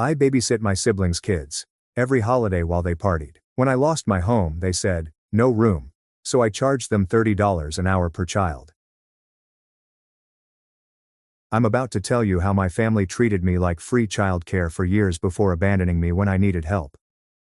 I babysit my siblings' kids every holiday while they partied. When I lost my home, they said, no room. So I charged them $30 an hour per child. I'm about to tell you how my family treated me like free childcare for years before abandoning me when I needed help.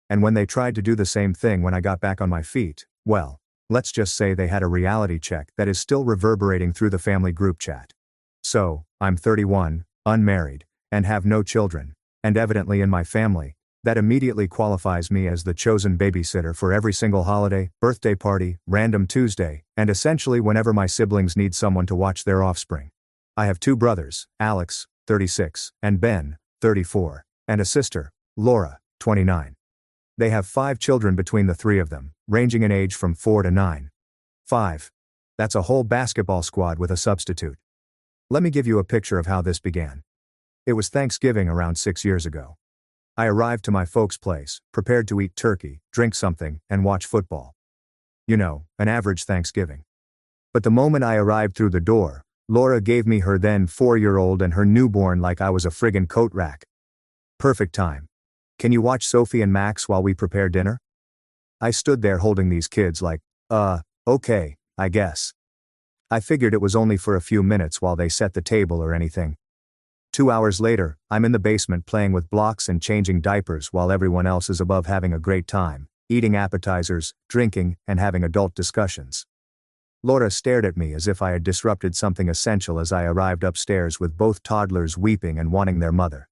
And when they tried to do the same thing when I got back on my feet, well, let's just say they had a reality check that is still reverberating through the family group chat. So, I'm 31, unmarried, and have no children, and evidently in my family, that immediately qualifies me as the chosen babysitter for every single holiday, birthday party, random Tuesday, and essentially whenever my siblings need someone to watch their offspring. I have two brothers, Alex, 36, and Ben, 34, and a sister, Laura, 29. They have 5 children between the 3 of them, ranging in age from 4 to 9. 5. That's a whole basketball squad with a substitute. Let me give you a picture of how this began. It was Thanksgiving around 6 years ago. I arrived to my folks' place, prepared to eat turkey, drink something, and watch football. You know, an average Thanksgiving. But the moment I arrived through the door, Laura gave me her then 4-year-old and her newborn like I was a friggin' coat rack. Perfect time. Can you watch Sophie and Max while we prepare dinner? I stood there holding these kids like, okay, I guess. I figured it was only for a few minutes while they set the table or anything. 2 hours later, I'm in the basement playing with blocks and changing diapers while everyone else is above having a great time, eating appetizers, drinking, and having adult discussions. Laura stared at me as if I had disrupted something essential as I arrived upstairs with both toddlers weeping and wanting their mother.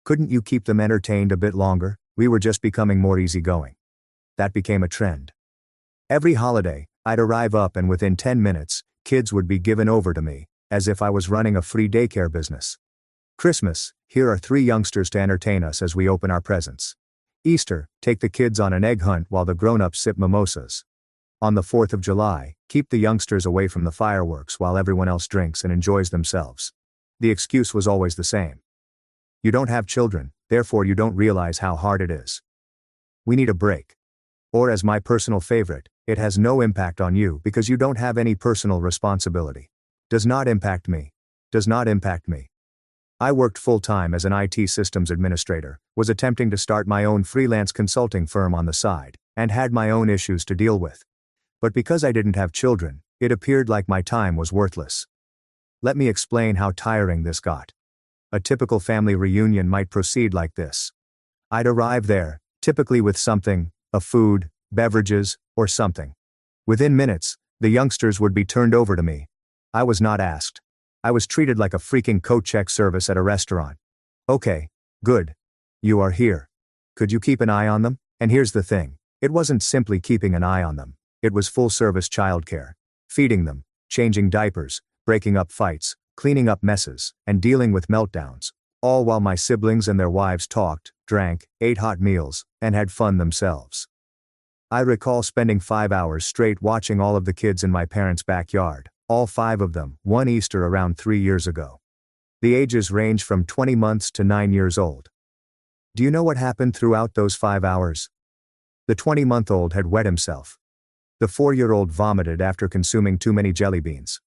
Couldn't you keep them entertained a bit longer? We were just becoming more easygoing. That became a trend. Every holiday, I'd arrive up and within 10 minutes, kids would be given over to me, as if I was running a free daycare business. Christmas, here are 3 youngsters to entertain us as we open our presents. Easter, take the kids on an egg hunt while the grown-ups sip mimosas. On the 4th of July, keep the youngsters away from the fireworks while everyone else drinks and enjoys themselves. The excuse was always the same. You don't have children, therefore you don't realize how hard it is. We need a break. Or as my personal favorite, it has no impact on you because you don't have any personal responsibility. Does not impact me. Does not impact me. I worked full-time as an IT systems administrator, was attempting to start my own freelance consulting firm on the side, and had my own issues to deal with. But because I didn't have children, it appeared like my time was worthless. Let me explain how tiring this got. A typical family reunion might proceed like this. I'd arrive there, typically with something, a food, beverages, or something. Within minutes, the youngsters would be turned over to me. I was not asked. I was treated like a freaking coat check service at a restaurant. Okay, good. You are here. Could you keep an eye on them? And here's the thing. It wasn't simply keeping an eye on them. It was full-service childcare. Feeding them, changing diapers, breaking up fights, cleaning up messes, and dealing with meltdowns, all while my siblings and their wives talked, drank, ate hot meals, and had fun themselves. I recall spending 5 hours straight watching all of the kids in my parents' backyard, all 5 of them, one Easter around 3 years ago. The ages range from 20 months to 9 years old. Do you know what happened throughout those 5 hours? The 20-month-old had wet himself. The 4-year-old vomited after consuming too many jelly beans.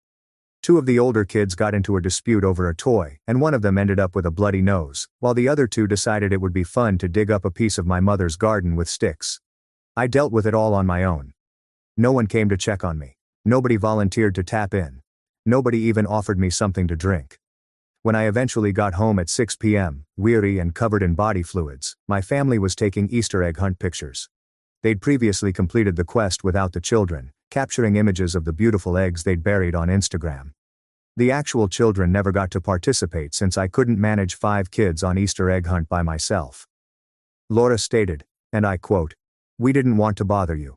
2 of the older kids got into a dispute over a toy, and one of them ended up with a bloody nose, while the other 2 decided it would be fun to dig up a piece of my mother's garden with sticks. I dealt with it all on my own. No one came to check on me. Nobody volunteered to tap in. Nobody even offered me something to drink. When I eventually got home at 6 p.m., weary and covered in body fluids, my family was taking Easter egg hunt pictures. They'd previously completed the quest without the children, capturing images of the beautiful eggs they'd buried on Instagram. The actual children never got to participate since I couldn't manage 5 kids on Easter egg hunt by myself. Laura stated, and I quote, "We didn't want to bother you.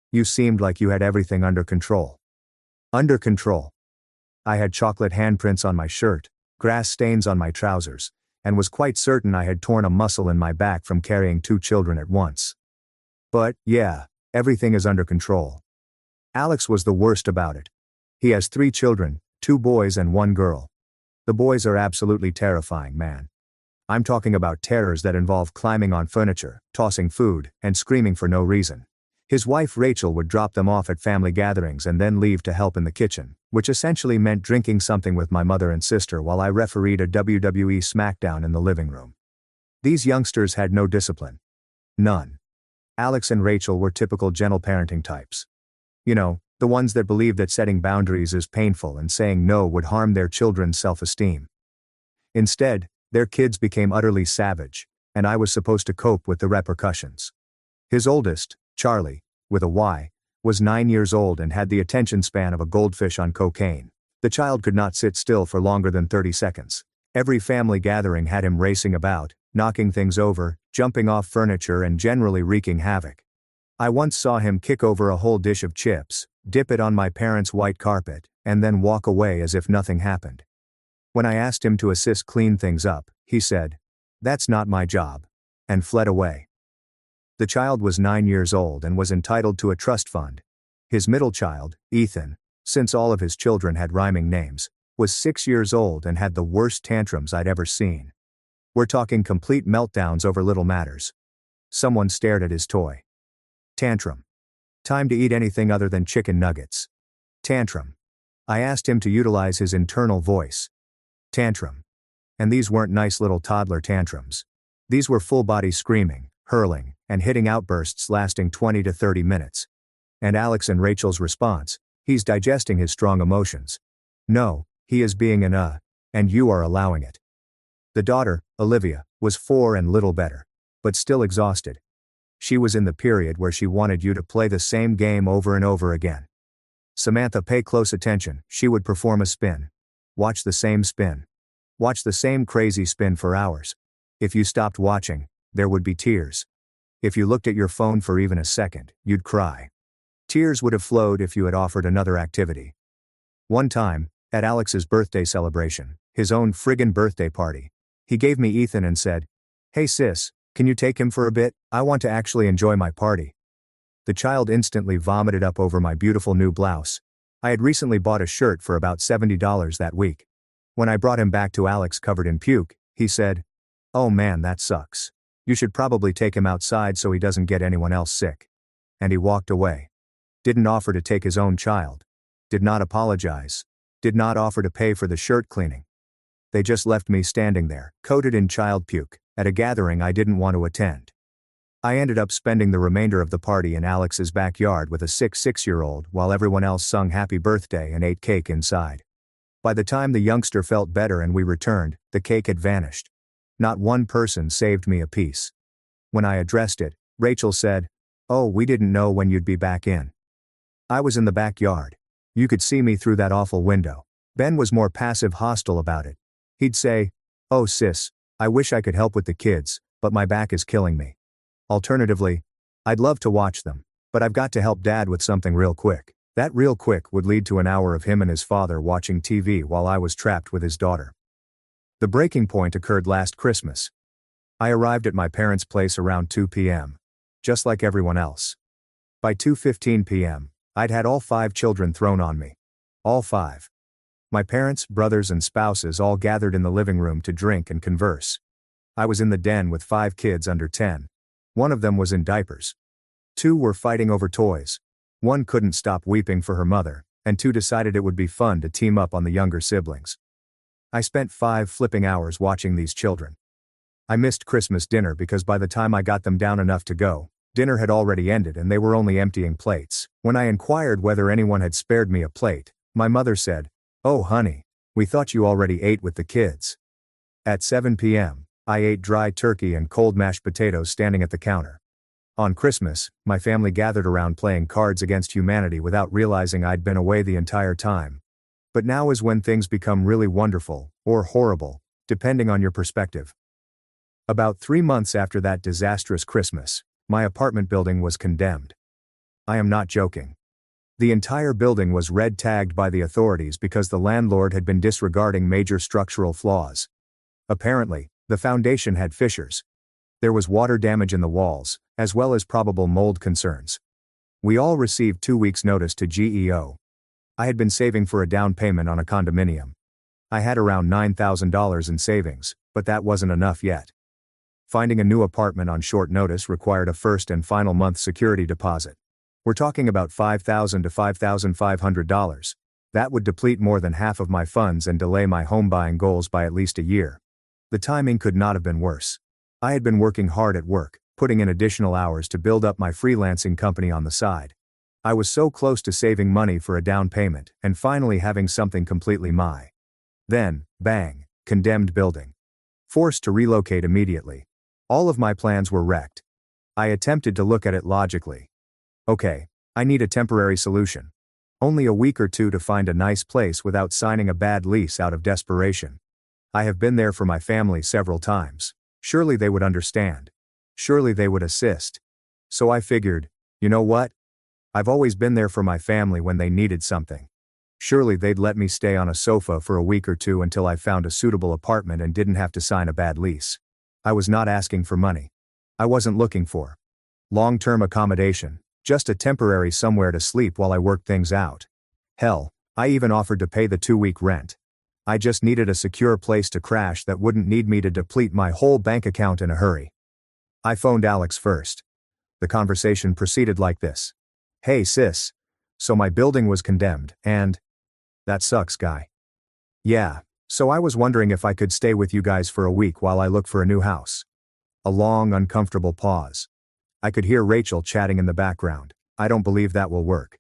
You seemed like you had everything under control." Under control. I had chocolate handprints on my shirt, grass stains on my trousers, and was quite certain I had torn a muscle in my back from carrying 2 children at once. But, yeah, everything is under control. Alex was the worst about it. He has 3 children, 2 boys and 1 girl. The boys are absolutely terrifying, man. I'm talking about terrors that involve climbing on furniture, tossing food, and screaming for no reason. His wife Rachel would drop them off at family gatherings and then leave to help in the kitchen, which essentially meant drinking something with my mother and sister while I refereed a WWE SmackDown in the living room. These youngsters had no discipline. None. Alex and Rachel were typical gentle parenting types. You know, the ones that believe that setting boundaries is painful and saying no would harm their children's self-esteem. Instead, their kids became utterly savage, and I was supposed to cope with the repercussions. His oldest, Charlie, with a Y, was 9 years old and had the attention span of a goldfish on cocaine. The child could not sit still for longer than 30 seconds. Every family gathering had him racing about, knocking things over, jumping off furniture and generally wreaking havoc. I once saw him kick over a whole dish of chips, dip it on my parents' white carpet, and then walk away as if nothing happened. When I asked him to assist clean things up, he said, "That's not my job," and fled away. The child was 9 years old and was entitled to a trust fund. His middle child, Ethan, since all of his children had rhyming names, was 6 years old and had the worst tantrums I'd ever seen. We're talking complete meltdowns over little matters. Someone stared at his toy. Tantrum. Time to eat anything other than chicken nuggets. Tantrum. I asked him to utilize his internal voice. Tantrum. And these weren't nice little toddler tantrums. These were full-body screaming, hurling, and hitting outbursts lasting 20 to 30 minutes. And Alex and Rachel's response: he's digesting his strong emotions. No, he is being and you are allowing it. The daughter, Olivia, was 4 and little better, but still exhausted. She was in the period where she wanted you to play the same game over and over again. Samantha, pay close attention. She would perform a spin. Watch the same spin. Watch the same crazy spin for hours. If you stopped watching, there would be tears. If you looked at your phone for even a second, you'd cry. Tears would have flowed if you had offered another activity. One time, at Alex's birthday celebration, his own friggin' birthday party, he gave me Ethan and said, "Hey sis, can you take him for a bit? I want to actually enjoy my party." The child instantly vomited up over my beautiful new blouse. I had recently bought a shirt for about $70 that week. When I brought him back to Alex covered in puke, he said, "Oh man, that sucks. You should probably take him outside so he doesn't get anyone else sick." And he walked away. Didn't offer to take his own child. Did not apologize. Did not offer to pay for the shirt cleaning. They just left me standing there, coated in child puke, at a gathering I didn't want to attend. I ended up spending the remainder of the party in Alex's backyard with a 6-year-old while everyone else sung happy birthday and ate cake inside. By the time the youngster felt better and we returned, the cake had vanished. Not one person saved me a piece. When I addressed it, Rachel said, "Oh, we didn't know when you'd be back in." I was in the backyard. You could see me through that awful window. Ben was more passive hostile about it. He'd say, "Oh sis, I wish I could help with the kids, but my back is killing me." Alternatively, "I'd love to watch them, but I've got to help Dad with something real quick." That real quick would lead to an hour of him and his father watching TV while I was trapped with his daughter. The breaking point occurred last Christmas. I arrived at my parents' place around 2 p.m. Just like everyone else. By 2:15 p.m., I'd had all 5 children thrown on me. All 5. My parents, brothers and spouses all gathered in the living room to drink and converse. I was in the den with 5 kids under 10. One of them was in diapers. 2 were fighting over toys. 1 couldn't stop weeping for her mother, and 2 decided it would be fun to team up on the younger siblings. I spent 5 flipping hours watching these children. I missed Christmas dinner because by the time I got them down enough to go, dinner had already ended and they were only emptying plates. When I inquired whether anyone had spared me a plate, my mother said, "Oh honey, we thought you already ate with the kids." At 7 p.m., I ate dry turkey and cold mashed potatoes standing at the counter. On Christmas, my family gathered around playing Cards Against Humanity without realizing I'd been away the entire time. But now is when things become really wonderful, or horrible, depending on your perspective. About 3 months after that disastrous Christmas, my apartment building was condemned. I am not joking. The entire building was red-tagged by the authorities because the landlord had been disregarding major structural flaws. Apparently, the foundation had fissures. There was water damage in the walls, as well as probable mold concerns. We all received 2 weeks' notice to GEO. I had been saving for a down payment on a condominium. I had around $9,000 in savings, but that wasn't enough yet. Finding a new apartment on short notice required a first and final month security deposit. We're talking about $5,000 to $5,500. That would deplete more than half of my funds and delay my home buying goals by at least a year. The timing could not have been worse. I had been working hard at work, putting in additional hours to build up my freelancing company on the side. I was so close to saving money for a down payment and finally having something completely my. Then, bang, condemned building. Forced to relocate immediately. All of my plans were wrecked. I attempted to look at it logically. Okay, I need a temporary solution. Only a week or two to find a nice place without signing a bad lease out of desperation. I have been there for my family several times. Surely they would understand. Surely they would assist. So I figured, you know what? I've always been there for my family when they needed something. Surely they'd let me stay on a sofa for a week or two until I found a suitable apartment and didn't have to sign a bad lease. I was not asking for money. I wasn't looking for long-term accommodation, just a temporary somewhere to sleep while I worked things out. Hell, I even offered to pay the 2-week rent. I just needed a secure place to crash that wouldn't need me to deplete my whole bank account in a hurry. I phoned Alex first. The conversation proceeded like this. Hey sis. So my building was condemned, and that sucks, guy. Yeah, so I was wondering if I could stay with you guys for a week while I look for a new house. A long, uncomfortable pause. I could hear Rachel chatting in the background. I don't believe that will work.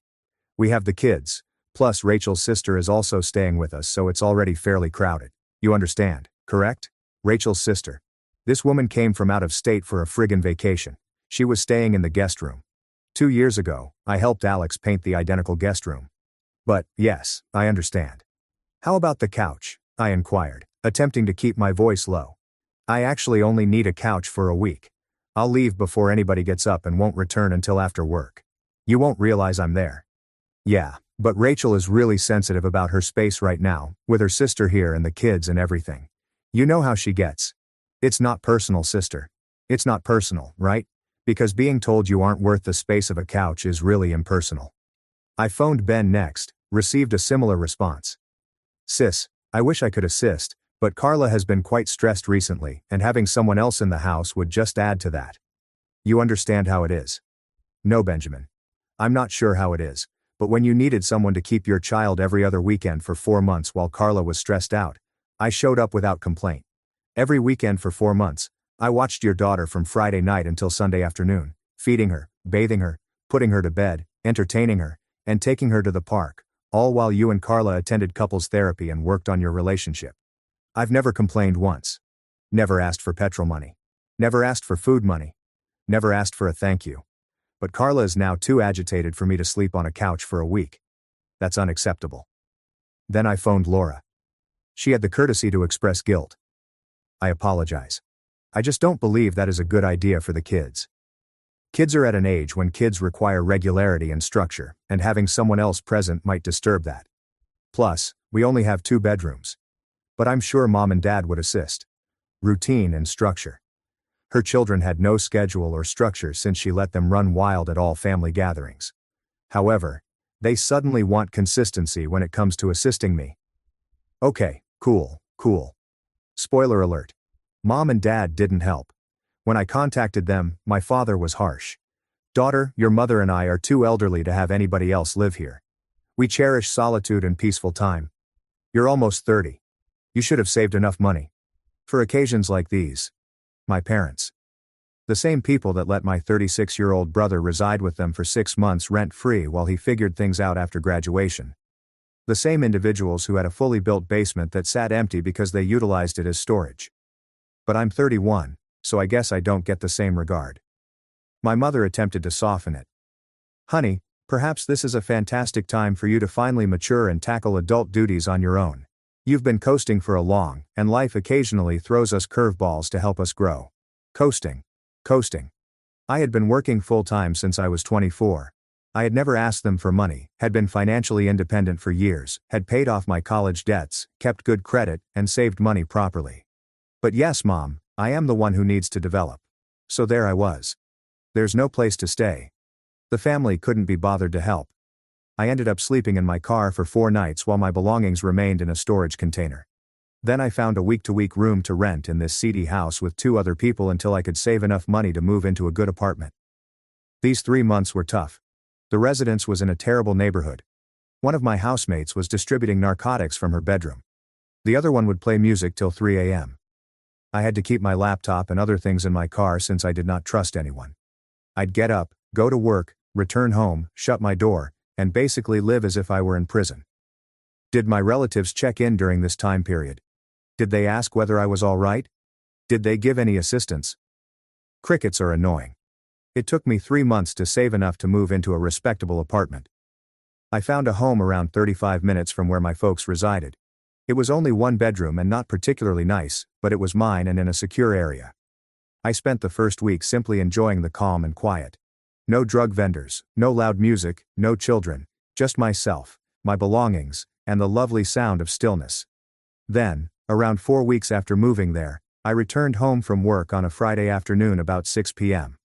We have the kids, plus Rachel's sister is also staying with us, so it's already fairly crowded. You understand, correct? Rachel's sister. This woman came from out of state for a friggin' vacation. She was staying in the guest room. 2 years ago, I helped Alex paint the identical guest room. But, yes, I understand. How about the couch? I inquired, attempting to keep my voice low. I actually only need a couch for a week. I'll leave before anybody gets up and won't return until after work. You won't realize I'm there. Yeah, but Rachel is really sensitive about her space right now, with her sister here and the kids and everything. You know how she gets. It's not personal, sister. It's not personal, right? Because being told you aren't worth the space of a couch is really impersonal. I phoned Ben next, received a similar response. Sis, I wish I could assist, but Carla has been quite stressed recently, and having someone else in the house would just add to that. You understand how it is? No, Benjamin. I'm not sure how it is, but when you needed someone to keep your child every other weekend for 4 months while Carla was stressed out, I showed up without complaint. Every weekend for 4 months, I watched your daughter from Friday night until Sunday afternoon, feeding her, bathing her, putting her to bed, entertaining her, and taking her to the park, all while you and Carla attended couples therapy and worked on your relationship. I've never complained once. Never asked for petrol money. Never asked for food money. Never asked for a thank you. But Carla is now too agitated for me to sleep on a couch for a week. That's unacceptable. Then I phoned Laura. She had the courtesy to express guilt. I apologize. I just don't believe that is a good idea for the kids. Kids are at an age when kids require regularity and structure, and having someone else present might disturb that. Plus, we only have 2 bedrooms. But I'm sure mom and dad would assist. Routine and structure. Her children had no schedule or structure since she let them run wild at all family gatherings. However, they suddenly want consistency when it comes to assisting me. Okay, cool. Spoiler alert. Mom and dad didn't help. When I contacted them, my father was harsh. Daughter, your mother and I are too elderly to have anybody else live here. We cherish solitude and peaceful time. You're almost 30. You should have saved enough money. For occasions like these. My parents. The same people that let my 36-year-old brother reside with them for 6 months rent-free while he figured things out after graduation. The same individuals who had a fully built basement that sat empty because they utilized it as storage. But I'm 31, so I guess I don't get the same regard. My mother attempted to soften it. Honey, perhaps this is a fantastic time for you to finally mature and tackle adult duties on your own. You've been coasting for a long, and life occasionally throws us curveballs to help us grow. Coasting. I had been working full-time since I was 24. I had never asked them for money, had been financially independent for years, had paid off my college debts, kept good credit, and saved money properly. But yes, Mom, I am the one who needs to develop. So there I was. There's no place to stay. The family couldn't be bothered to help. I ended up sleeping in my car for 4 nights while my belongings remained in a storage container. Then I found a week-to-week room to rent in this seedy house with 2 other people until I could save enough money to move into a good apartment. These 3 months were tough. The residence was in a terrible neighborhood. One of my housemates was distributing narcotics from her bedroom. The other one would play music till 3 a.m. I had to keep my laptop and other things in my car since I did not trust anyone. I'd get up, go to work, return home, shut my door, and basically live as if I were in prison. Did my relatives check in during this time period? Did they ask whether I was all right? Did they give any assistance? Crickets are annoying. It took me 3 months to save enough to move into a respectable apartment. I found a home around 35 minutes from where my folks resided. It was only 1 bedroom and not particularly nice, but it was mine and in a secure area. I spent the first week simply enjoying the calm and quiet. No drug vendors, no loud music, no children, just myself, my belongings, and the lovely sound of stillness. Then, around 4 weeks after moving there, I returned home from work on a Friday afternoon about 6 p.m.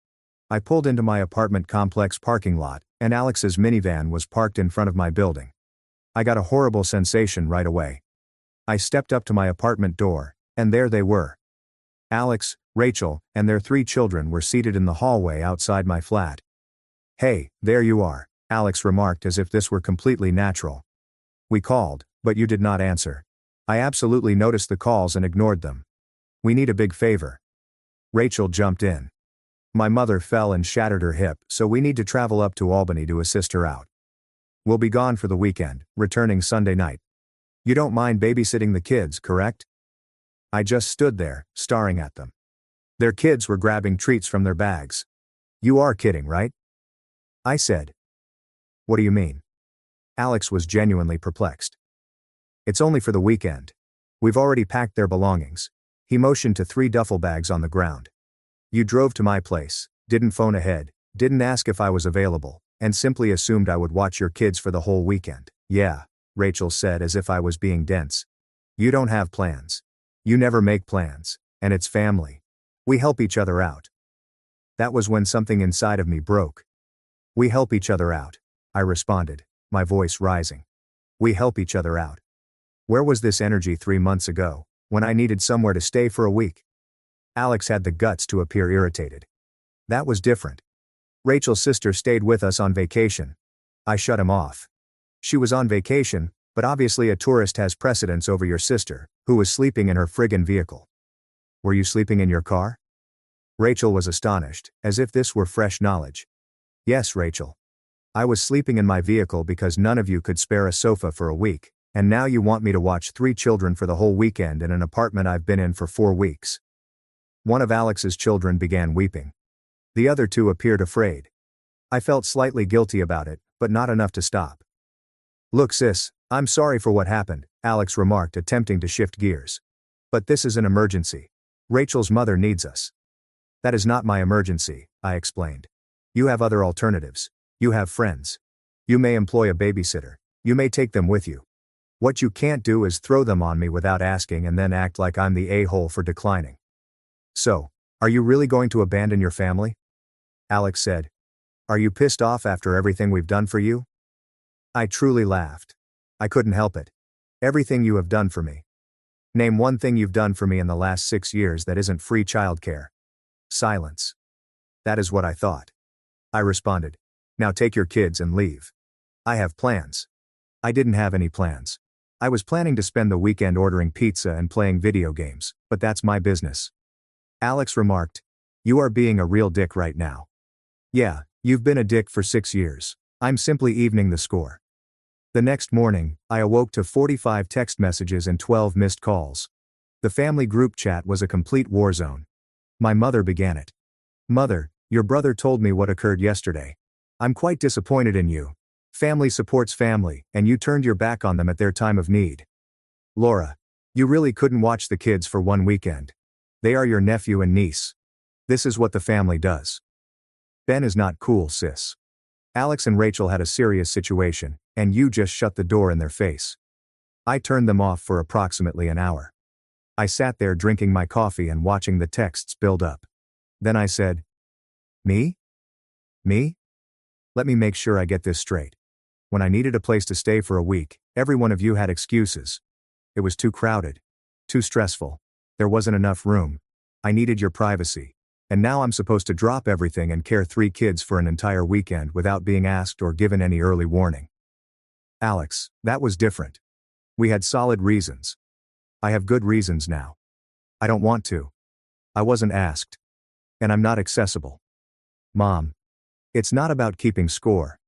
I pulled into my apartment complex parking lot, and Alex's minivan was parked in front of my building. I got a horrible sensation right away. I stepped up to my apartment door, and there they were. Alex, Rachel, and their 3 children were seated in the hallway outside my flat. "Hey, there you are," Alex remarked as if this were completely natural. "We called, but you did not answer. I absolutely noticed the calls and ignored them. We need a big favor." Rachel jumped in. "My mother fell and shattered her hip, so we need to travel up to Albany to assist her out. We'll be gone for the weekend, returning Sunday night. You don't mind babysitting the kids, correct?" I just stood there, staring at them. Their kids were grabbing treats from their bags. "You are kidding, right?" I said. "What do you mean?" Alex was genuinely perplexed. "It's only for the weekend. We've already packed their belongings." He motioned to 3 duffel bags on the ground. "You drove to my place, didn't phone ahead, didn't ask if I was available, and simply assumed I would watch your kids for the whole weekend." "Yeah," Rachel said as if I was being dense. "You don't have plans. You never make plans, and it's family. We help each other out." That was when something inside of me broke. "We help each other out," I responded, my voice rising. "We help each other out." Where was this energy 3 months ago, when I needed somewhere to stay for a week? Alex had the guts to appear irritated. That was different. Rachel's sister stayed with us on vacation. I shut him off. "She was on vacation, but obviously a tourist has precedence over your sister, who was sleeping in her friggin' vehicle." "Were you sleeping in your car?" Rachel was astonished, as if this were fresh knowledge. "Yes, Rachel. I was sleeping in my vehicle because none of you could spare a sofa for a week, and now you want me to watch 3 children for the whole weekend in an apartment I've been in for 4 weeks. One of Alex's children began weeping. The other 2 appeared afraid. I felt slightly guilty about it, but not enough to stop. "Look sis, I'm sorry for what happened," Alex remarked, attempting to shift gears. "But this is an emergency. Rachel's mother needs us." "That is not my emergency," I explained. "You have other alternatives. You have friends. You may employ a babysitter. You may take them with you. What you can't do is throw them on me without asking and then act like I'm the a-hole for declining." "So, are you really going to abandon your family?" Alex said. "Are you pissed off after everything we've done for you?" I truly laughed. I couldn't help it. "Everything you have done for me. Name one thing you've done for me in the last 6 years that isn't free childcare." Silence. "That is what I thought." I responded. "Now take your kids and leave. I have plans." I didn't have any plans. I was planning to spend the weekend ordering pizza and playing video games, but that's my business. Alex remarked. "You are being a real dick right now." "Yeah, you've been a dick for 6 years. I'm simply evening the score." The next morning, I awoke to 45 text messages and 12 missed calls. The family group chat was a complete war zone. My mother began it. "Mother, your brother told me what occurred yesterday. I'm quite disappointed in you. Family supports family, and you turned your back on them at their time of need. Laura, you really couldn't watch the kids for 1 weekend. They are your nephew and niece. This is what the family does. Ben is not cool, sis. Alex and Rachel had a serious situation, and you just shut the door in their face." I turned them off for approximately an hour. I sat there drinking my coffee and watching the texts build up. Then I said, "Me? Me? Let me make sure I get this straight. When I needed a place to stay for a week, every one of you had excuses. It was too crowded. Too stressful. There wasn't enough room. I needed your privacy. And now I'm supposed to drop everything and care 3 kids for an entire weekend without being asked or given any early warning." "Alex, that was different. We had solid reasons. I have good reasons now. I don't want to. I wasn't asked. And I'm not accessible. Mom. It's not about keeping score.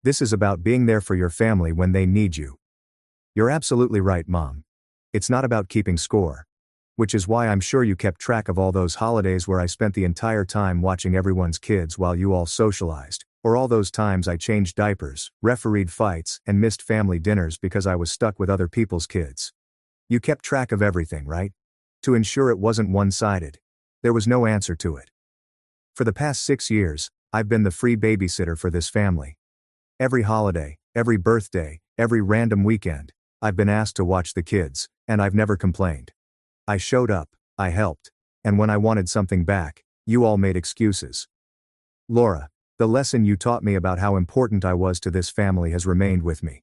This is about being there for your family when they need you. You're absolutely right, Mom. It's not about keeping score. Which is why I'm sure you kept track of all those holidays where I spent the entire time watching everyone's kids while you all socialized, or all those times I changed diapers, refereed fights, and missed family dinners because I was stuck with other people's kids. You kept track of everything, right? To ensure it wasn't one-sided. There was no answer to it. For the past 6 years, I've been the free babysitter for this family. Every holiday, every birthday, every random weekend, I've been asked to watch the kids, and I've never complained. I showed up, I helped, and when I wanted something back, you all made excuses. Laura, the lesson you taught me about how important I was to this family has remained with me.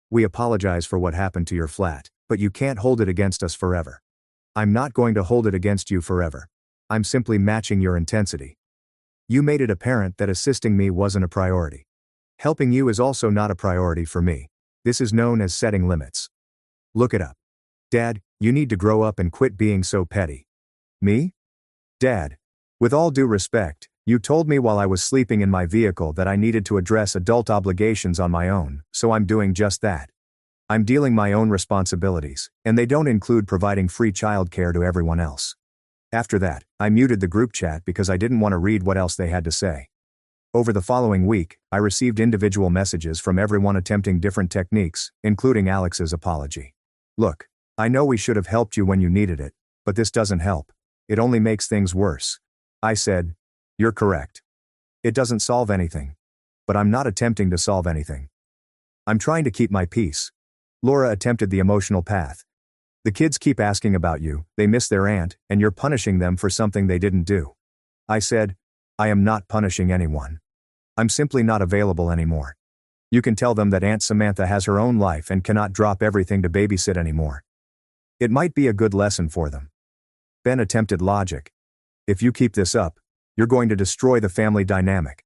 We apologize for what happened to your flat, but you can't hold it against us forever. I'm not going to hold it against you forever. I'm simply matching your intensity. You made it apparent that assisting me wasn't a priority. Helping you is also not a priority for me. This is known as setting limits. Look it up. Dad, you need to grow up and quit being so petty. Me? Dad. With all due respect, you told me while I was sleeping in my vehicle that I needed to address adult obligations on my own, so I'm doing just that. I'm dealing my own responsibilities, and they don't include providing free childcare to everyone else. After that, I muted the group chat because I didn't want to read what else they had to say. Over the following week, I received individual messages from everyone attempting different techniques, including Alex's apology. Look, I know we should have helped you when you needed it, but this doesn't help. It only makes things worse. I said, you're correct. It doesn't solve anything. But I'm not attempting to solve anything. I'm trying to keep my peace. Laura attempted the emotional path. The kids keep asking about you, they miss their aunt, and you're punishing them for something they didn't do. I said, I am not punishing anyone. I'm simply not available anymore. You can tell them that Aunt Samantha has her own life and cannot drop everything to babysit anymore. It might be a good lesson for them. Ben attempted logic. If you keep this up, you're going to destroy the family dynamic.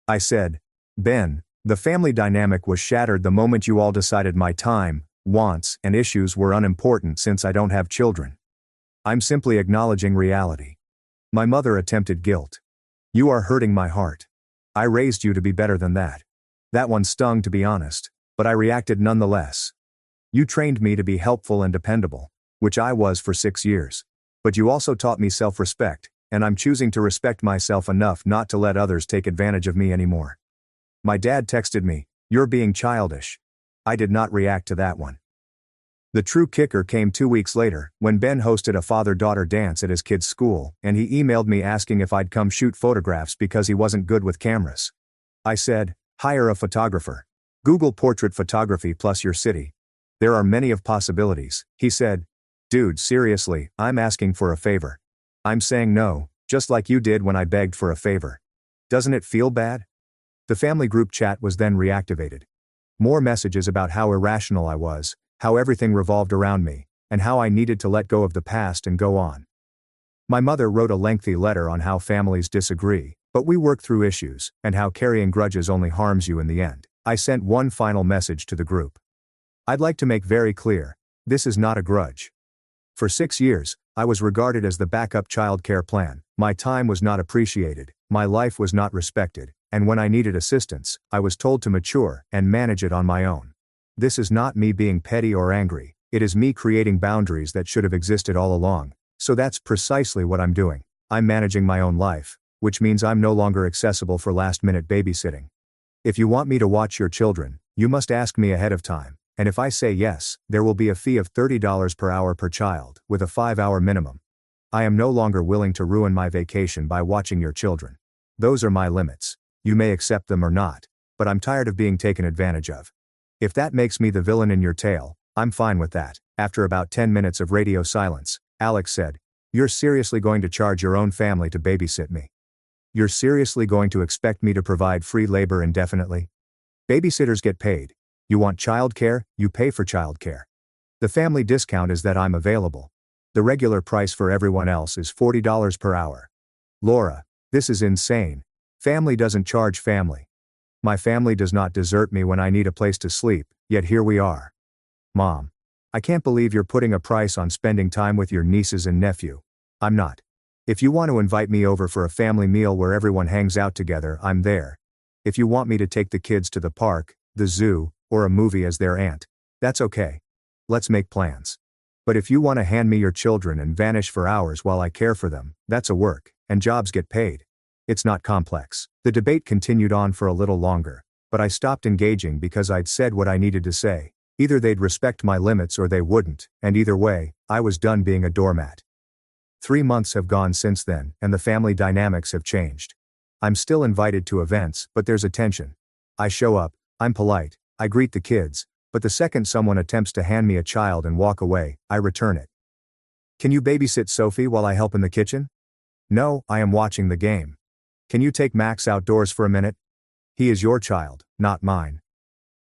I said, Ben, the family dynamic was shattered the moment you all decided my time, wants, and issues were unimportant since I don't have children. I'm simply acknowledging reality. My mother attempted guilt. You are hurting my heart. I raised you to be better than that. That one stung, to be honest, but I reacted nonetheless. You trained me to be helpful and dependable, which I was for 6 years. But you also taught me self-respect, and I'm choosing to respect myself enough not to let others take advantage of me anymore. My dad texted me, you're being childish. I did not react to that one. The true kicker came 2 weeks later, when Ben hosted a father-daughter dance at his kid's school, and he emailed me asking if I'd come shoot photographs because he wasn't good with cameras. I said, hire a photographer. Google portrait photography plus your city. There are many of possibilities, he said. Dude, seriously, I'm asking for a favor. I'm saying no, just like you did when I begged for a favor. Doesn't it feel bad? The family group chat was then reactivated. More messages about how irrational I was, how everything revolved around me, and how I needed to let go of the past and go on. My mother wrote a lengthy letter on how families disagree, but we work through issues, and how carrying grudges only harms you in the end. I sent one final message to the group. I'd like to make very clear, this is not a grudge. For 6 years, I was regarded as the backup child care plan. My time was not appreciated, my life was not respected, and when I needed assistance, I was told to mature and manage it on my own. This is not me being petty or angry, it is me creating boundaries that should have existed all along. So that's precisely what I'm doing. I'm managing my own life, which means I'm no longer accessible for last-minute babysitting. If you want me to watch your children, you must ask me ahead of time. And if I say yes, there will be a fee of $30 per hour per child, with a 5-hour minimum. I am no longer willing to ruin my vacation by watching your children. Those are my limits. You may accept them or not, but I'm tired of being taken advantage of. If that makes me the villain in your tale, I'm fine with that. After about 10 minutes of radio silence, Alex said, you're seriously going to charge your own family to babysit me? You're seriously going to expect me to provide free labor indefinitely? Babysitters get paid. You want childcare, you pay for childcare. The family discount is that I'm available. The regular price for everyone else is $40 per hour. Laura, this is insane. Family doesn't charge family. My family does not desert me when I need a place to sleep, yet here we are. Mom, I can't believe you're putting a price on spending time with your nieces and nephew. I'm not. If you want to invite me over for a family meal where everyone hangs out together, I'm there. If you want me to take the kids to the park, the zoo, or a movie as their aunt, that's okay. Let's make plans. But if you want to hand me your children and vanish for hours while I care for them, that's a work, and jobs get paid. It's not complex. The debate continued on for a little longer, but I stopped engaging because I'd said what I needed to say. Either they'd respect my limits or they wouldn't, and either way, I was done being a doormat. 3 months have gone since then, and the family dynamics have changed. I'm still invited to events, but there's a tension. I show up, I'm polite, I greet the kids, but the second someone attempts to hand me a child and walk away, I return it. Can you babysit Sophie while I help in the kitchen? No, I am watching the game. Can you take Max outdoors for a minute? He is your child, not mine.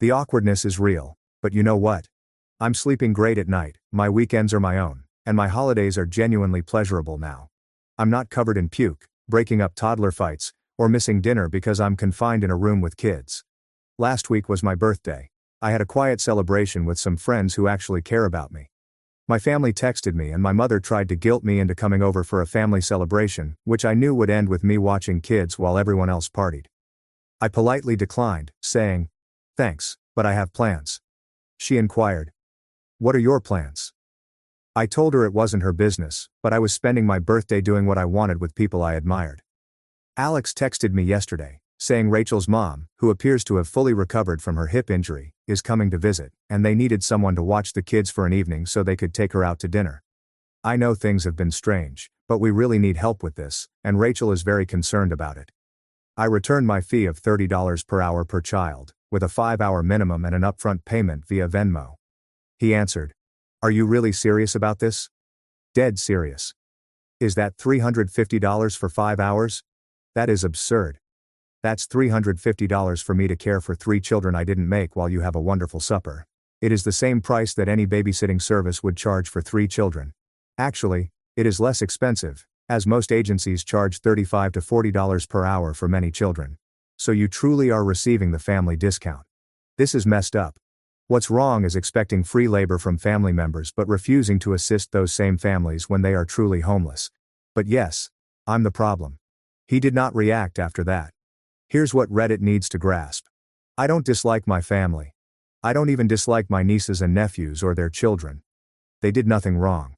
The awkwardness is real, but you know what? I'm sleeping great at night, my weekends are my own, and my holidays are genuinely pleasurable now. I'm not covered in puke, breaking up toddler fights, or missing dinner because I'm confined in a room with kids. Last week was my birthday. I had a quiet celebration with some friends who actually care about me. My family texted me and my mother tried to guilt me into coming over for a family celebration, which I knew would end with me watching kids while everyone else partied. I politely declined, saying, "Thanks, but I have plans." She inquired, "What are your plans?" I told her it wasn't her business, but I was spending my birthday doing what I wanted with people I admired. Alex texted me yesterday, saying Rachel's mom, who appears to have fully recovered from her hip injury, is coming to visit, and they needed someone to watch the kids for an evening so they could take her out to dinner. I know things have been strange, but we really need help with this, and Rachel is very concerned about it. I returned my fee of $30 per hour per child, with a 5-hour minimum and an upfront payment via Venmo. He answered, "Are you really serious about this?" "Dead serious." "Is that $350 for 5 hours? That is absurd. That's $350 for me to care for 3 children I didn't make while you have a wonderful supper. It is the same price that any babysitting service would charge for 3 children. Actually, it is less expensive, as most agencies charge $35 to $40 per hour for many children. So you truly are receiving the family discount. This is messed up. What's wrong is expecting free labor from family members but refusing to assist those same families when they are truly homeless. But yes, I'm the problem." He did not react after that. Here's what Reddit needs to grasp. I don't dislike my family. I don't even dislike my nieces and nephews or their children. They did nothing wrong.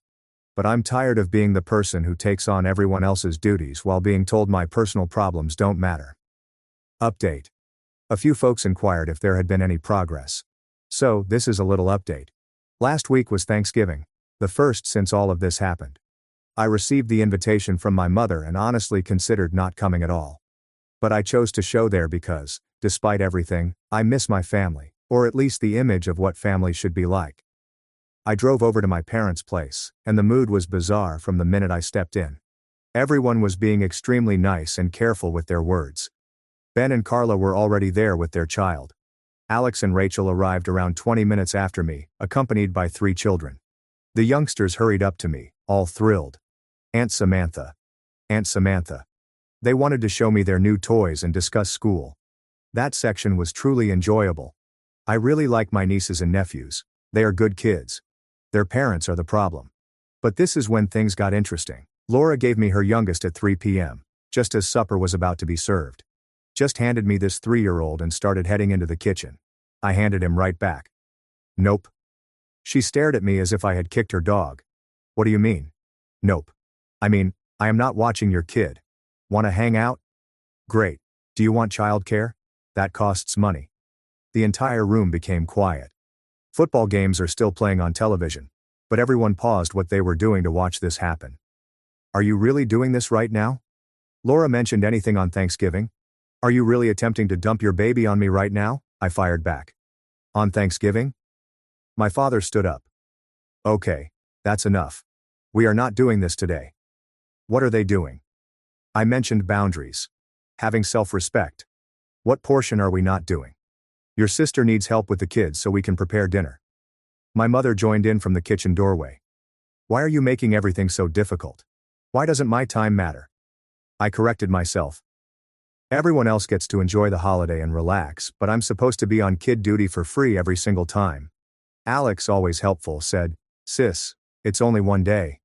But I'm tired of being the person who takes on everyone else's duties while being told my personal problems don't matter. Update. A few folks inquired if there had been any progress. So, this is a little update. Last week was Thanksgiving, the first since all of this happened. I received the invitation from my mother and honestly considered not coming at all. But I chose to show there because, despite everything, I miss my family, or at least the image of what family should be like. I drove over to my parents' place, and the mood was bizarre from the minute I stepped in. Everyone was being extremely nice and careful with their words. Ben and Carla were already there with their child. Alex and Rachel arrived around 20 minutes after me, accompanied by 3 children. The youngsters hurried up to me, all thrilled. Aunt Samantha. Aunt Samantha. They wanted to show me their new toys and discuss school. That section was truly enjoyable. I really like my nieces and nephews. They are good kids. Their parents are the problem. But this is when things got interesting. Laura gave me her youngest at 3 p.m., just as supper was about to be served. Just handed me this 3-year-old and started heading into the kitchen. I handed him right back. Nope. She stared at me as if I had kicked her dog. What do you mean? Nope. I mean, I am not watching your kid. Want to hang out? Great. Do you want childcare? That costs money. The entire room became quiet. Football games are still playing on television, but everyone paused what they were doing to watch this happen. Are you really doing this right now? Laura mentioned anything on Thanksgiving? Are you really attempting to dump your baby on me right now? I fired back. On Thanksgiving? My father stood up. Okay, that's enough. We are not doing this today. What are they doing? I mentioned boundaries. Having self-respect. What portion are we not doing? Your sister needs help with the kids so we can prepare dinner. My mother joined in from the kitchen doorway. Why are you making everything so difficult? Why doesn't my time matter? I corrected myself. Everyone else gets to enjoy the holiday and relax, but I'm supposed to be on kid duty for free every single time. Alex, always helpful, said, "Sis, it's only one day.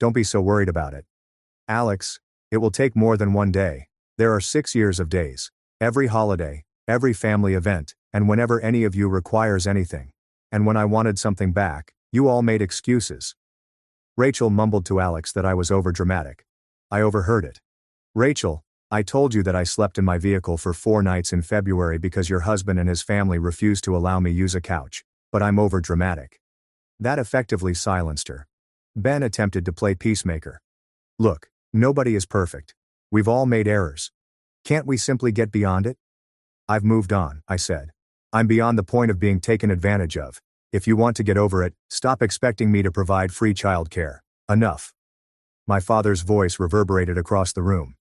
Don't be so worried about it." Alex, it will take more than one day. There are 6 years of days. Every holiday, every family event, and whenever any of you requires anything. And when I wanted something back, you all made excuses. Rachel mumbled to Alex that I was overdramatic. I overheard it. Rachel, I told you that I slept in my vehicle for 4 nights in February because your husband and his family refused to allow me use a couch, but I'm overdramatic. That effectively silenced her. Ben attempted to play peacemaker. Look, nobody is perfect. We've all made errors. Can't we simply get beyond it? I've moved on, I said. I'm beyond the point of being taken advantage of. If you want to get over it, stop expecting me to provide free childcare. Enough. My father's voice reverberated across the room.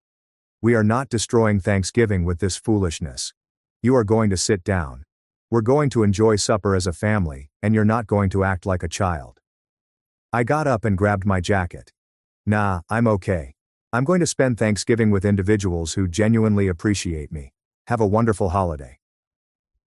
We are not destroying Thanksgiving with this foolishness. You are going to sit down. We're going to enjoy supper as a family, and you're not going to act like a child. I got up and grabbed my jacket. Nah, I'm okay. I'm going to spend Thanksgiving with individuals who genuinely appreciate me. Have a wonderful holiday.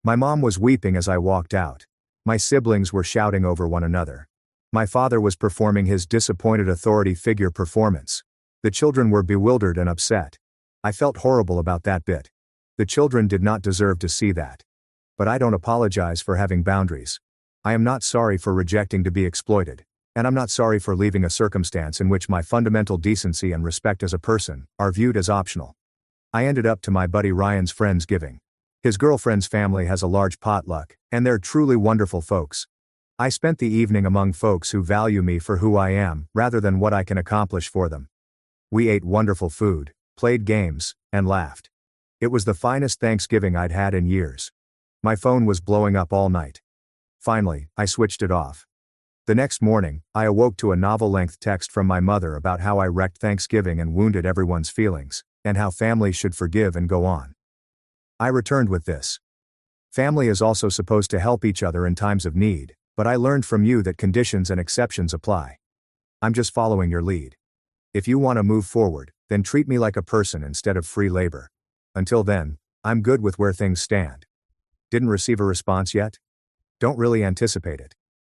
My mom was weeping as I walked out. My siblings were shouting over one another. My father was performing his disappointed authority figure performance. The children were bewildered and upset. I felt horrible about that bit. The children did not deserve to see that. But I don't apologize for having boundaries. I am not sorry for rejecting to be exploited. And I'm not sorry for leaving a circumstance in which my fundamental decency and respect as a person are viewed as optional. I ended up to my buddy Ryan's Friendsgiving. His girlfriend's family has a large potluck, and they're truly wonderful folks. I spent the evening among folks who value me for who I am, rather than what I can accomplish for them. We ate wonderful food, played games, and laughed. It was the finest Thanksgiving I'd had in years. My phone was blowing up all night. Finally, I switched it off. The next morning, I awoke to a novel-length text from my mother about how I wrecked Thanksgiving and wounded everyone's feelings, and how families should forgive and go on. I returned with this. Family is also supposed to help each other in times of need, but I learned from you that conditions and exceptions apply. I'm just following your lead. If you want to move forward, then treat me like a person instead of free labor. Until then, I'm good with where things stand. Didn't receive a response yet? Don't really anticipate it.